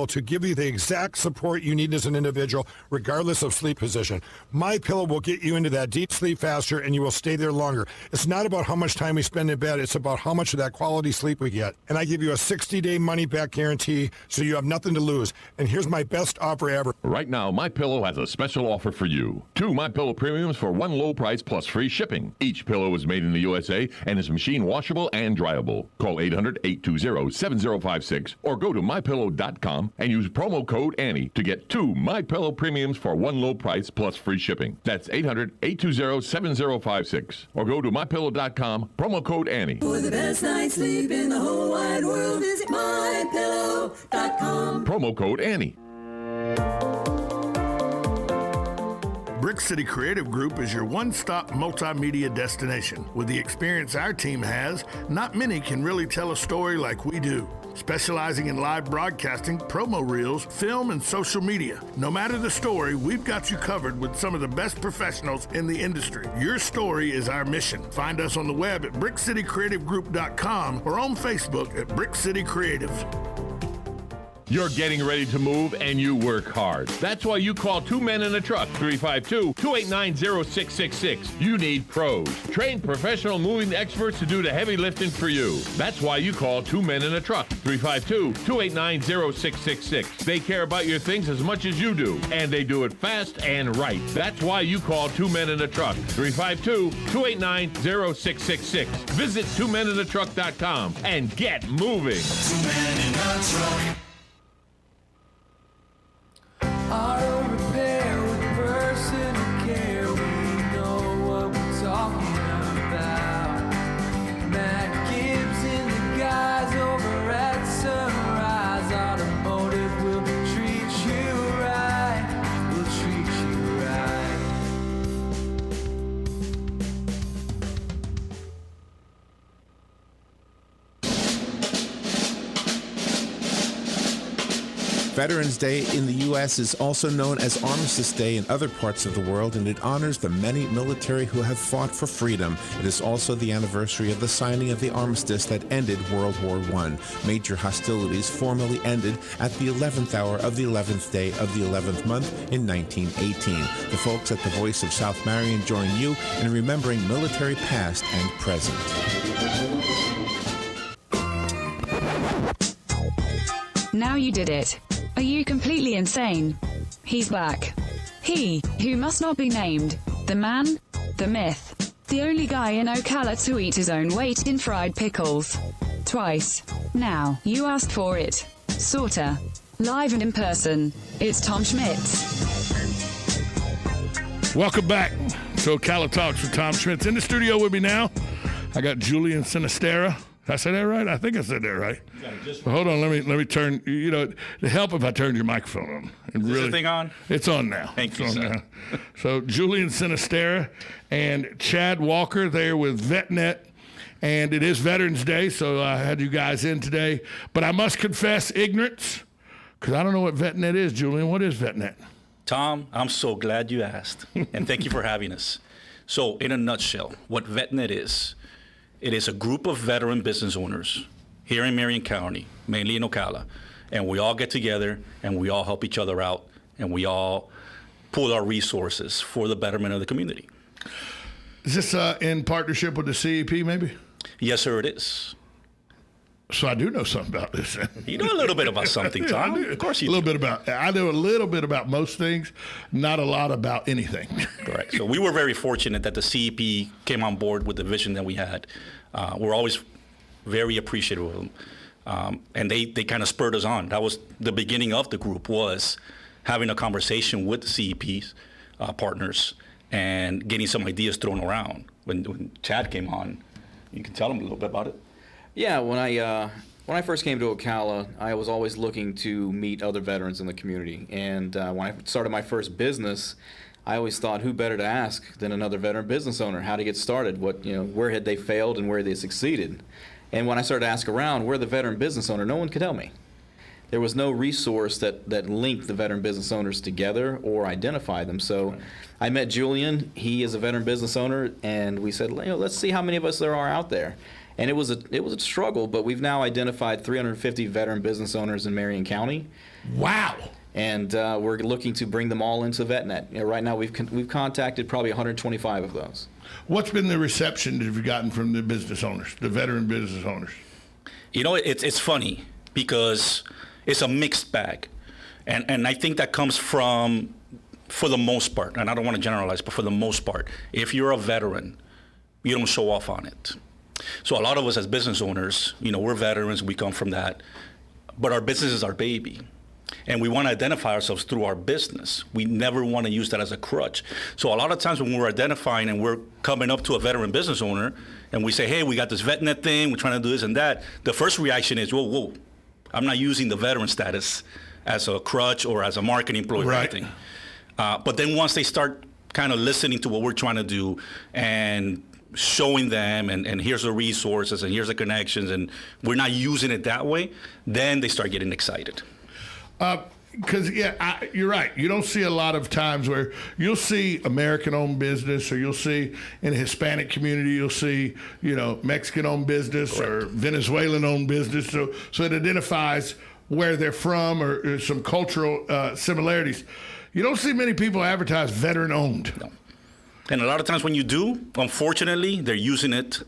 to give you the exact support you need as an individual, regardless of sleep position. MyPillow will get you into that deep sleep faster, and you will stay there longer. It's not about how much time we spend in bed. It's about how much of that quality sleep we get. And I give you a 60-day money-back guarantee, so you have nothing to lose. And here's my best offer ever. Right now, MyPillow has a special offer for you. 2 MyPillow premiums for one low price plus free shipping. Each pillow is made in the USA and is machine washable and dryable. Call 800-820-7056 or go to MyPillow.com and use promo code Annie to get 2 MyPillow premiums for one low price plus free shipping. That's 800-820-7056 or go to MyPillow.com, promo code Annie. For the best night's sleep in the whole wide world, visit MyPillow.com. Promo code Annie. Brick City Creative Group is your one-stop multimedia destination. With the experience our team has, not many can really tell a story like we do. Specializing in live broadcasting, promo reels, film, and social media. No matter the story, we've got you covered with some of the best professionals in the industry. Your story is our mission. Find us on the web at brickcitycreativegroup.com or on Facebook at Brick City Creatives. You're getting ready to move and you work hard. That's why you call Two Men in a Truck, 352-289-0666. You need pros. Trained professional moving experts to do the heavy lifting for you. That's why you call Two Men in a Truck, 352-289-0666. They care about your things as much as you do, and they do it fast and right. That's why you call Two Men in a Truck, 352-289-0666. Visit twomeninatruck.com and get moving. 2 Men in a Truck. Auto repair with personal care. We know what we're talking about. Matt Gibbs and the guys over at Sunrise Automotive will treat you right. We'll treat you right. Veterans Day in the U.S. is also known as Armistice Day in other parts of the world, and it honors the many military who have fought for freedom. It is also the anniversary of the signing of the armistice that ended World War I. Major hostilities formally ended at the 11th hour of the 11th day of the 11th month in 1918. The folks at the Voice of South Marion join you in remembering military past and present. Now you did it. Are you completely insane? He's back. He, who must not be named, the man, the myth, the only guy in Ocala to eat his own weight in fried pickles. Twice. Now, you asked for it. Sorta. Live and in person. It's Tom Schmitz. Welcome back to Ocala Talks with Tom Schmitz. In the studio with me now, I got Julian Sinistera. Did I say that right? I think I said that right. Well, hold on, let me turn. You know, to help if I turned your microphone on. And Is the thing on? It's on now. Thank you, sir. So Julian Sinistera and Chad Walker there with Vet Net, and it is Veterans Day, so I had you guys in today. But I must confess ignorance, because I don't know what Vet Net is. Julian, what is Vet Net? Tom, I'm so glad you asked, and thank you for having us. So, in a nutshell, what Vet Net is, it is a group of veteran business owners here in Marion County, mainly in Ocala, and we all get together and we all help each other out and we all pool our resources for the betterment of the community. Is this in partnership with the CEP, maybe? Yes, sir, it is. So I do know something about this. You know a little bit about something, Tom. I do. Of course you do. I know a little bit about most things, not a lot about anything. Correct. So we were very fortunate that the CEP came on board with the vision that we had. We're always very appreciative of them. And they kind of spurred us on. That was the beginning of the group, was having a conversation with the CEP's partners and getting some ideas thrown around. When Chad came on, you can tell them a little bit about it. Yeah, when I first came to Ocala, I was always looking to meet other veterans in the community. And when I started my first business, I always thought, who better to ask than another veteran business owner how to get started? Where had they failed and where they succeeded? And when I started to ask around, where the veteran business owner, no one could tell me. There was no resource that linked the veteran business owners together or identify them. So I met Julian. He is a veteran business owner, and we said, let's see how many of us there are out there. And it was a struggle, but we've now identified 350 veteran business owners in Marion County. Wow. And we're looking to bring them all into VetNet. Right now, we've contacted probably 125 of those. What's been the reception that you've gotten from the business owners, the veteran business owners? You know, it's funny because it's a mixed bag. And I think that comes from, for the most part, and I don't want to generalize, but for the most part, if you're a veteran, you don't show off on it. So a lot of us as business owners, you know, we're veterans, we come from that, but our business is our baby. And we want to identify ourselves through our business. We never want to use that as a crutch. So a lot of times when we're identifying and we're coming up to a veteran business owner and we say, hey, we got this VetNet thing, we're trying to do this and that, the first reaction is, whoa, I'm not using the veteran status as a crutch or as a marketing employee or anything. But then once they start kind of listening to what we're trying to do and showing them and here's the resources and here's the connections and we're not using it that way, then they start getting excited. Because, you're right. You don't see a lot of times where you'll see American-owned business, or you'll see in the Hispanic community, you'll see, you know, Mexican-owned business. Correct. Or Venezuelan-owned business. So it identifies where they're from or some cultural similarities. You don't see many people advertise veteran-owned. No. And a lot of times when you do, unfortunately, they're using it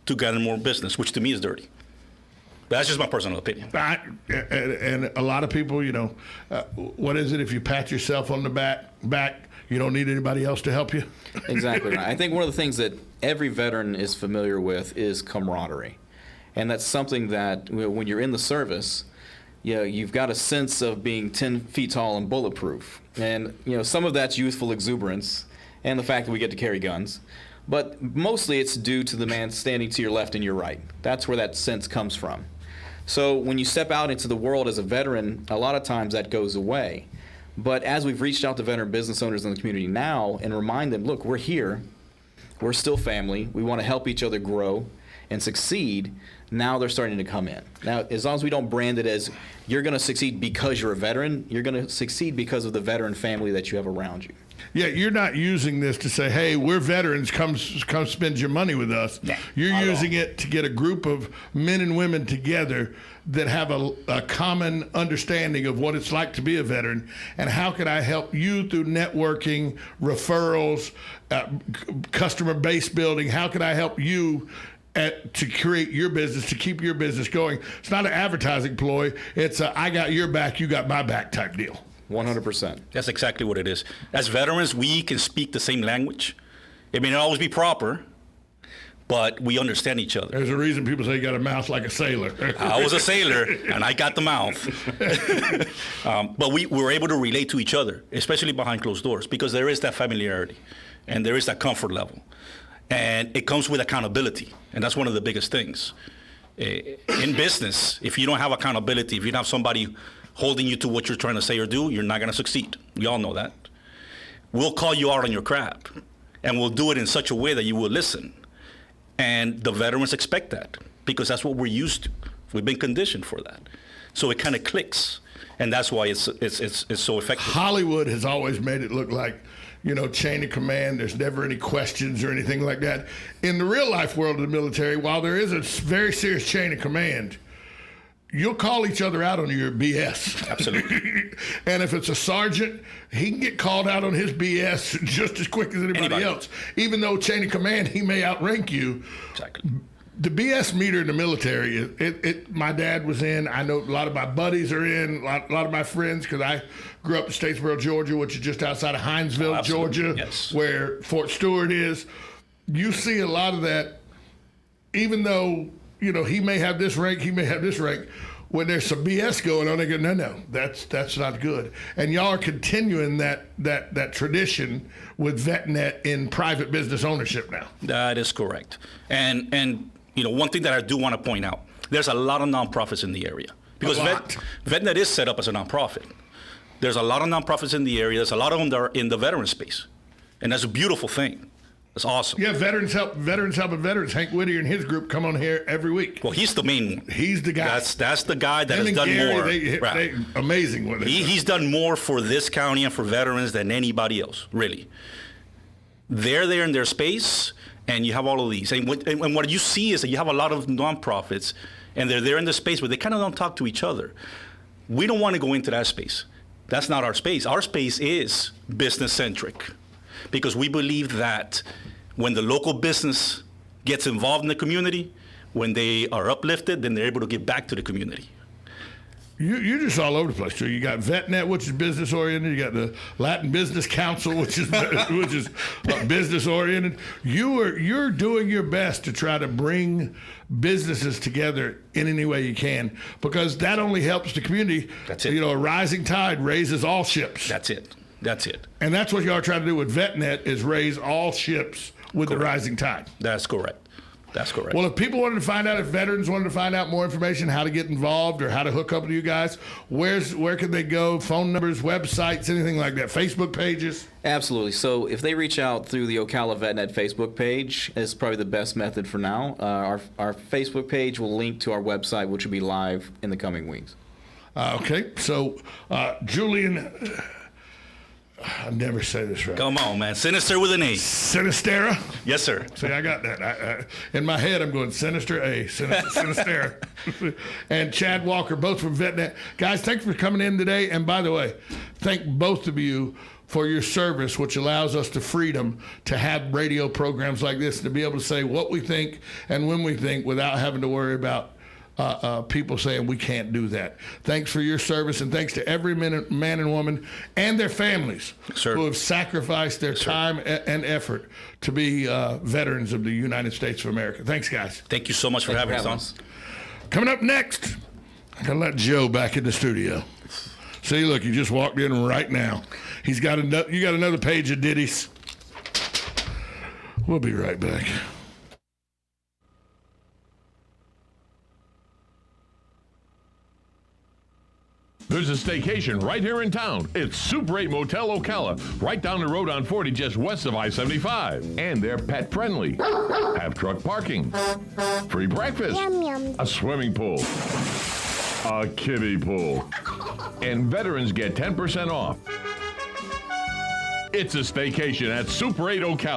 to gather more business, which to me is dirty. But that's just my personal opinion. And a lot of people, you know, what is it? If you pat yourself on the back, you don't need anybody else to help you? Exactly right. I think one of the things that every veteran is familiar with is camaraderie. And that's something that when you're in the service, you know, you've got a sense of being 10 feet tall and bulletproof. And, you know, some of that's youthful exuberance and the fact that we get to carry guns. But mostly it's due to the man standing to your left and your right. That's where that sense comes from. So when you step out into the world as a veteran, a lot of times that goes away. But as we've reached out to veteran business owners in the community now and remind them, look, we're here, we're still family, we want to help each other grow and succeed, now they're starting to come in. Now, as long as we don't brand it as you're going to succeed because you're a veteran, you're going to succeed because of the veteran family that you have around you. Yeah, you're not using this to say, hey, we're veterans, come spend your money with us. Nah, you're using it to get a group of men and women together that have a common understanding of what it's like to be a veteran, and how can I help you through networking, referrals, customer base building. How can I help you to create your business, to keep your business going? It's not an advertising ploy. It's a I got your back, you got my back type deal. 100%. That's exactly what it is. As veterans, we can speak the same language. It may not always be proper, but we understand each other. There's a reason people say you got a mouth like a sailor. I was a sailor, and I got the mouth. But we were able to relate to each other, especially behind closed doors, because there is that familiarity, and there is that comfort level. And it comes with accountability, and that's one of the biggest things. In business, if you don't have accountability, if you don't have somebody holding you to what you're trying to say or do, you're not going to succeed. We all know that. We'll call you out on your crap, and we'll do it in such a way that you will listen. And the veterans expect that because that's what we're used to. We've been conditioned for that. So it kind of clicks, and that's why it's so effective. Hollywood has always made it look like, you know, chain of command. There's never any questions or anything like that. In the real life world of the military, while there is a very serious chain of command, you'll call each other out on your BS. Absolutely. And if it's a sergeant, he can get called out on his BS just as quick as anybody else. Even though chain of command, he may outrank you. Exactly. The BS meter in the military, my dad was in. I know a lot of my buddies are in, a lot of my friends, because I grew up in Statesboro, Georgia, which is just outside of Hinesville, Georgia, yes, where Fort Stewart is. You see a lot of that, even though, you know, he may have this rank, he may have this rank. When there's some BS going on, they go, no, that's not good. And y'all are continuing that tradition with VetNet in private business ownership now. That is correct. And you know, one thing that I do want to point out, there's a lot of nonprofits in the area. Because VetNet is set up as a nonprofit. There's a lot of nonprofits in the area. There's a lot of them that are in the veteran space. And that's a beautiful thing. That's awesome. Yeah, Veterans Helping Veterans. Hank Whittier and his group come on here every week. Well, he's the main one. He's the guy. That's the guy that has done Gary, more. They amazing with it. He's done more for this county and for veterans than anybody else, really. They're there in their space, and you have all of these. And what you see is that you have a lot of nonprofits, and they're there in the space where they kind of don't talk to each other. We don't want to go into that space. That's not our space. Our space is business-centric, because we believe that when the local business gets involved in the community, when they are uplifted, then they're able to give back to the community. You're just all over the place. So you got Vet Net, which is business oriented. You got the Latin Business Council, which is business oriented. You're doing your best to try to bring businesses together in any way you can, because that only helps the community. That's it. You know, a rising tide raises all ships. That's it. That's it. And that's what you are trying to do with Vet Net, is raise all ships with the rising tide. That's correct. That's correct. Well, if people wanted to find out, if veterans wanted to find out more information, how to get involved or how to hook up with you guys, where can they go? Phone numbers, websites, anything like that? Facebook pages? Absolutely. So if they reach out through the Ocala Vet Net Facebook page, is probably the best method for now. Our Facebook page will link to our website, which will be live in the coming weeks. Okay. So, Julian, I never say this right. Come on, man. Sinister with an A. Sinistera? Yes, sir. See, I got that. In my head, I'm going Sinister A, Sinistera. And Chad Walker, both from VetNet. Guys, thanks for coming in today. And by the way, thank both of you for your service, which allows us the freedom to have radio programs like this, to be able to say what we think and when we think without having to worry about people saying we can't do that. Thanks for your service, and thanks to every man and woman and their families who have sacrificed their time and effort to be veterans of the United States of America. Thanks, guys. Thank you so much for having us on. Coming up next, I gotta let Joe back in the studio. See, look, he just walked in right now. You got another page of ditties. We'll be right back. There's a staycation right here in town. It's Super 8 Motel Ocala, right down the road on 40, just west of I-75. And they're pet friendly. Have truck parking, free breakfast, a swimming pool, a kiddie pool, and veterans get 10% off. It's a staycation at Super 8 Ocala.